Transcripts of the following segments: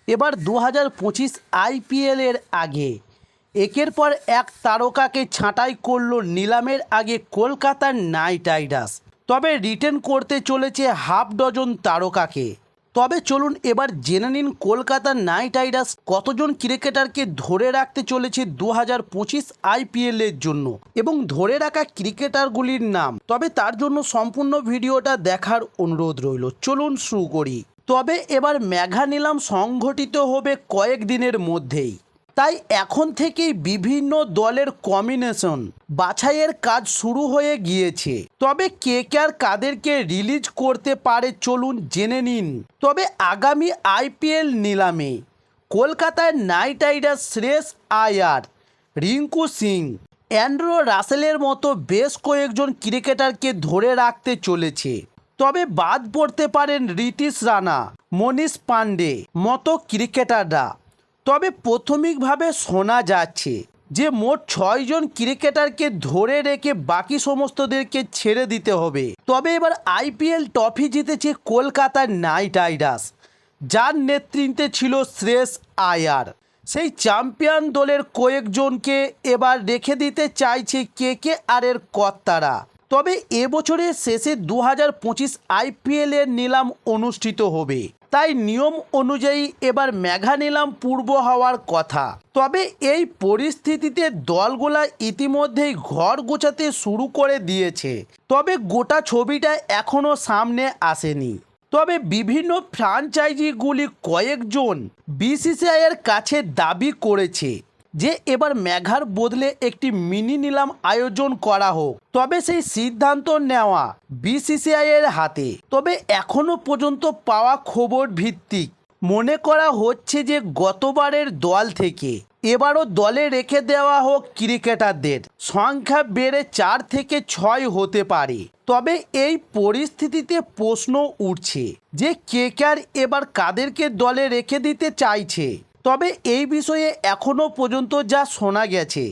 এবার 2025 আইপিএলের আগে একের পর এক তারকাকে ছাঁটাই করলো নিলামের আগে কলকাতার নাইট রাইডার্স। তবে রিটেন করতে চলেছে হাফ ডজন তারকাকে। তবে চলুন এবার জেনে নিন কলকাতার নাইট রাইডার্স কতজন ক্রিকেটারকে ধরে রাখতে চলেছে 2025 আইপিএলের জন্য এবং ধরে রাখা ক্রিকেটারগুলির নাম। তবে তার জন্য সম্পূর্ণ ভিডিওটা দেখার অনুরোধ রইল। চলুন শুরু করি। তবে এবার মেগা নিলাম সংঘটিত হবে কয়েকদিনের মধ্যেই, তাই এখন থেকেই বিভিন্ন দলের কম্বিনেশন বাছাইয়ের কাজ শুরু হয়ে গিয়েছে। তবে কে কাদেরকে রিলিজ করতে পারে চলুন জেনে নিন। তবে আগামী আইপিএল নিলামে কলকাতার নাইট রাইডার্স শ্রেয়স আয়ার, রিঙ্কু সিং, অ্যান্ড্রু রাসেলের মতো বেশ কয়েকজন ক্রিকেটারকে ধরে রাখতে চলেছে। তবে বাদ পড়তে পারেন ঋতিশ রানা, মনীষ পান্ডে মতো ক্রিকেটাররা। তবে প্রাথমিকভাবে শোনা যাচ্ছে যে মোট 6 জন ক্রিকেটারকে ধরে রেখে বাকি সমস্তদেরকে ছেড়ে দিতে হবে। তবে এবার আইপিএল ট্রফি জিতেছে কলকাতার নাইট রাইডার্স, যার নেতৃত্বে ছিল শ্রেয়স আয়ার। সেই চ্যাম্পিয়ন দলের কয়েকজনকে এবার রেখে দিতে চাইছে কেকেআরের কর্তারা। তবে এবছরের শেষে 2025 আইপিএলের নিলাম অনুষ্ঠিত হবে, তাই নিয়ম অনুযায়ী এবার মেগা নিলাম পূর্ব হওয়ার কথা। তবে এই পরিস্থিতিতে দলগুলা ইতিমধ্যেই ঘর গোছাতে শুরু করে দিয়েছে। তবে গোটা ছবিটা এখনও সামনে আসেনি। তবে বিভিন্ন ফ্র্যাঞ্চাইজিগুলি কয়েকজন বিসিসিআইয়ের কাছে দাবি করেছে যে এবার মেঘার বদলে একটি মিনি নিলাম আয়োজন করা হোক। তবে সেই সিদ্ধান্ত নেওয়া বিসিসিআইয়ের হাতে। তবে এখনো পর্যন্ত পাওয়া খবর ভিত্তিক মনে করা হচ্ছে যে গতবারের দল থেকে এবারও দলে রেখে দেওয়া হোক ক্রিকেটারদের সংখ্যা বেড়ে 4 থেকে 6 হতে পারে। তবে এই পরিস্থিতিতে প্রশ্ন উঠছে যে কেকেআর এবার কাদেরকে দলে রেখে দিতে চাইছে। তবে এই বিষয়ে এখনও পর্যন্ত যা শোনা গেছে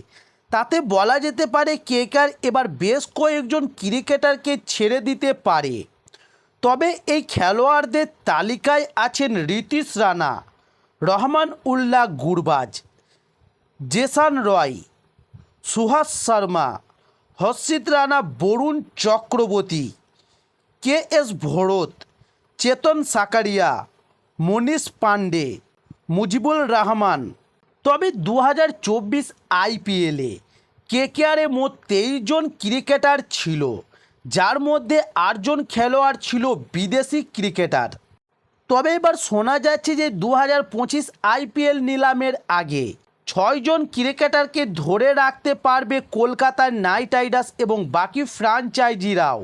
তাতে বলা যেতে পারে কেকেআর এবার বেশ কয়েকজন ক্রিকেটারকে ছেড়ে দিতে পারে। তবে এই খেলোয়াড়দের তালিকায় আছেন ঋতিশ রানা, রহমান উল্লাহ গুরবাজ, জেসন রয়, সুহাস শর্মা, হর্ষিত রানা, বরুণ চক্রবর্তী, কে.এস. ভরত, চেতন সাকারিয়া, মনীষ পান্ডে, মুজিবুর রহমান। তবে 2024 আইপিএলে কেকেআরে মোট 23 জন ক্রিকেটার ছিল, যার মধ্যে 8 জন খেলোয়াড় ছিল বিদেশি ক্রিকেটার। তবে এবার শোনা যাচ্ছে যে 2025 আইপিএল নিলামের আগে 6 জন ক্রিকেটারকে ধরে রাখতে পারবে কলকাতার নাইট রাইডার্স এবং বাকি ফ্র্যাঞ্চাইজিরাও।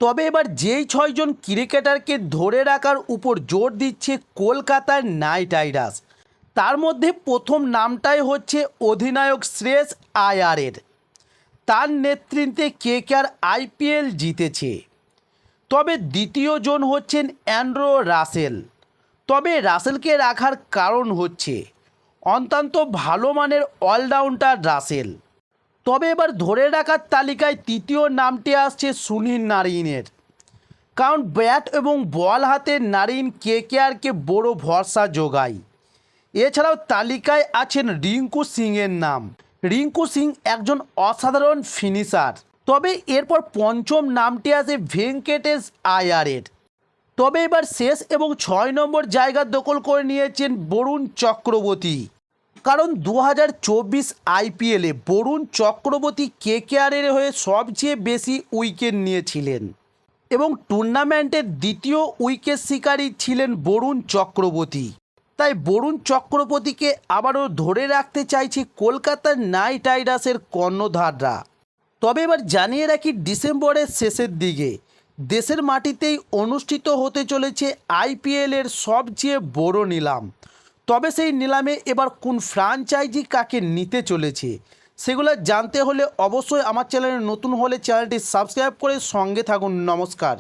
তবে এবার যেই 6 জন ক্রিকেটারকে ধরে রাখার উপর জোর দিচ্ছে কলকাতার নাইট রাইডার্স, তার মধ্যে প্রথম নামটাই হচ্ছে অধিনায়ক শ্রেয়স আয়ারের। তার নেতৃত্বে কেকেআর আইপিএল জিতেছে। তবে দ্বিতীয় জন হচ্ছেন অ্যান্ড্রু রাসেল। তবে রাসেলকে রাখার কারণ হচ্ছে অত্যন্ত ভালো মানের অলরাউন্ডার রাসেল। তবে এবার ধরে রাখার তালিকায় তৃতীয় নামটি আসছে সুনীল নারিনের, কারণ ব্যাট এবং বল হাতে নারিন কেকেআরকে বড় ভরসা যোগায়। এছাড়াও তালিকায় আছেন রিঙ্কু সিংয়ের নাম। রিঙ্কু সিং একজন অসাধারণ ফিনিশার। তবে এরপর পঞ্চম নামটি আসে ভেঙ্কটেশ আয়ারের। তবে এবার শেষ এবং 6 নম্বর জায়গা দখল করে নিয়েছেন বরুণ চক্রবর্তী, কারণ 2024 আইপিএলে বরুণ চক্রবর্তী কেকেআরের হয়ে সবচেয়ে বেশি উইকেট নিয়েছিলেন এবং টুর্নামেন্টের দ্বিতীয় উইকেট শিকারী ছিলেন বরুণ চক্রবর্তী। তাই বরুণ চক্রবর্তীকে আবারও ধরে রাখতে চাইছে কলকাতার নাইট রাইডার্সের কর্ণধাররা। তবে এবার জানিয়ে রাখি ডিসেম্বরের শেষের দিকে দেশের মাটিতেই অনুষ্ঠিত হতে চলেছে আইপিএলের সবচেয়ে বড় নিলাম। তবে সেই নিলামে এবার কোন ফ্র্যাঞ্চাইজি কাকে নিতে চলেছে সেগুলো জানতে হলে অবশ্যই আমার চ্যানেলে নতুন হলে চ্যানেলটি সাবস্ক্রাইব করে সঙ্গে থাকুন। নমস্কার।